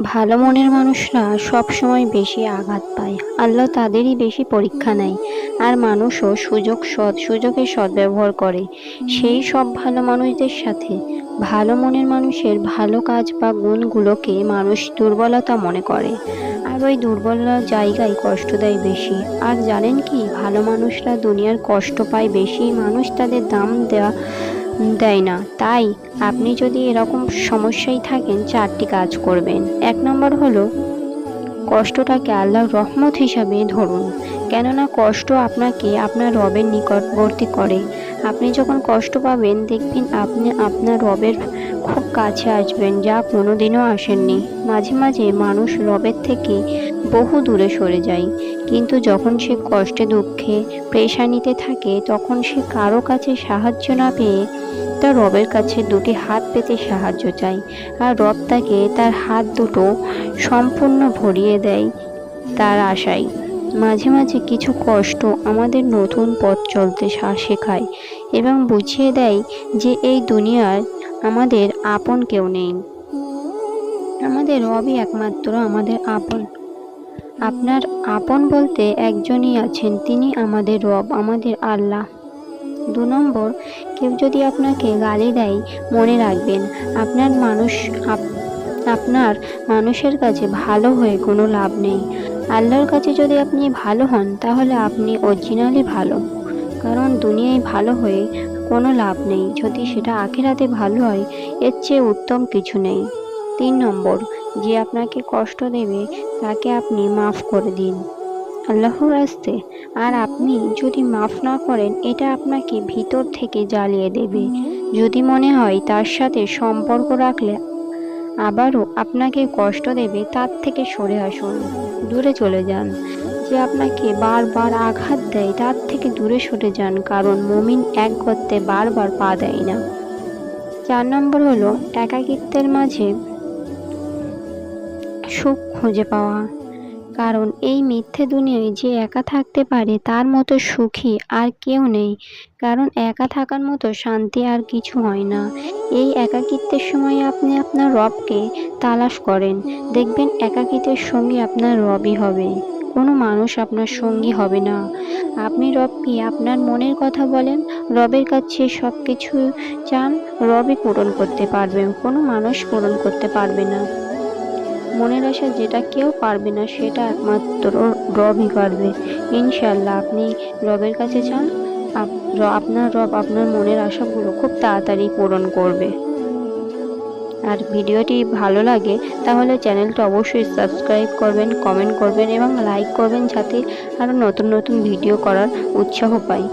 ভালো মনের মানুষরা সব সময় বেশি আঘাত পায়। আল্লাহ তাদেরই বেশি পরীক্ষা নেয়। আর মানুষও সুযোগের সদ্ব্যবহার করে। সেই সব ভালো মানুষদের সাথে ভালো মনের মানুষের ভালো কাজ বা গুণগুলোকে মানুষ দুর্বলতা মনে করে। আর ওই দুর্বলতার জায়গায় কষ্ট দেয় বেশি। আর জানেন কি, ভালো মানুষরা দুনিয়ার কষ্ট পায় বেশি, মানুষ তাদের দাম দেয় না। তাই আপনি যদি এরকম সমস্যায় থাকেন, 4টি কাজ করবেন। 1 নম্বর হলো কষ্টটাকে আল্লাহর রহমত হিসাবে ধরুন। কেননা কষ্ট আপনাকে আপনার রবের নিকটবর্তী করে। আপনি যখন কষ্ট পাবেন, দেখবেন আপনি আপনার রবের খুব কাছে আসবেন, যা কোনোদিনও আসেননি। মাঝে মাঝে মানুষ রবের থেকে বহু দূরে সরে যায়, কিন্তু যখন সে কষ্টে দুঃখে পেরেশানিতে থাকে, তখন সে কারো কাছে সাহায্য না পেয়ে তার রবের কাছে দুটি হাত পেতে সাহায্য চায়। আর রব তাকে তার হাত দুটো সম্পূর্ণ ভরিয়ে দেয় তার আশায়। মাঝে মাঝে কিছু কষ্ট আমাদের নতুন পথ চলতে শেখায় এবং বুঝিয়ে দেয় যে এই দুনিয়ায় আমাদের আপন কেউ নেই। আমাদের রবই একমাত্র আমাদের আপন। আপনার আপন বলতে একজনই আছেন, তিনি আমাদের রব, আমাদের আল্লাহ। 2 নম্বর, কেউ যদি আপনাকে গালি দেয়, মনে রাখবেন আপনার মানুষের কাছে ভালো হয়ে কোনো লাভ নেই। আল্লাহর কাছে যদি আপনি ভালো হন, তাহলে আপনি অরিজিনালি ভালো। কারণ দুনিয়ায় ভালো হয়ে কোনো লাভ নেই। যদি সেটা আখিরাতে ভালো হয়, এর চেয়ে উত্তম কিছু নেই। 3 নম্বর, যে আপনাকে কষ্ট দেবে তাকে আপনি মাফ করে দিন আল্লাহর রাস্তে। আর আপনি যদি মাফ না করেন, এটা আপনাকে ভিতর থেকে জ্বালিয়ে দেবে। যদি মনে হয় তার সাথে সম্পর্ক রাখলে আবারও আপনাকে কষ্ট দেবে, তার থেকে সরে আসুন, দূরে চলে যান। যে আপনাকে বারবার আঘাত দেয়, তার থেকে দূরে সরে যান, কারণ মুমিন এক গর্তে বারবার পা দেয় না। 4 নম্বর হলো একাকিত্বের মাঝে সুখ খুঁজে পাওয়া। কারণ এই মিথ্যে দুনিয়ায় যে একা থাকতে পারে, তার মতো সুখী আর কেউ নেই। কারণ একা থাকার মতো শান্তি আর কিছু হয় না। এই একাকিত্বের সময় আপনি আপনার রবকে তালাশ করেন, দেখবেন একাকিত্বের সঙ্গী আপনার রবই হবে, কোনো মানুষ আপনার সঙ্গী হবে না। আপনি রবকে আপনার মনের কথা বলেন, রবের কাছে সব কিছু চান, রবই পূরণ করতে পারবে, কোনো মানুষ পূরণ করতে পারবে না। মনের আশা যেটা কেউ পারবে না, সেটা একমাত্র রবই পারবে। ইনশাল্লাহ আপনি রবের কাছে চান, আপনার রব আপনার মনের আশাগুলো খুব তাড়াতাড়ি পূরণ করবে। আর ভিডিওটি ভালো লাগে তাহলে চ্যানেলটা অবশ্যই সাবস্ক্রাইব করবেন, কমেন্ট করবেন এবং লাইক করবেন, যাতে আরও নতুন নতুন ভিডিও করার উৎসাহ পাই।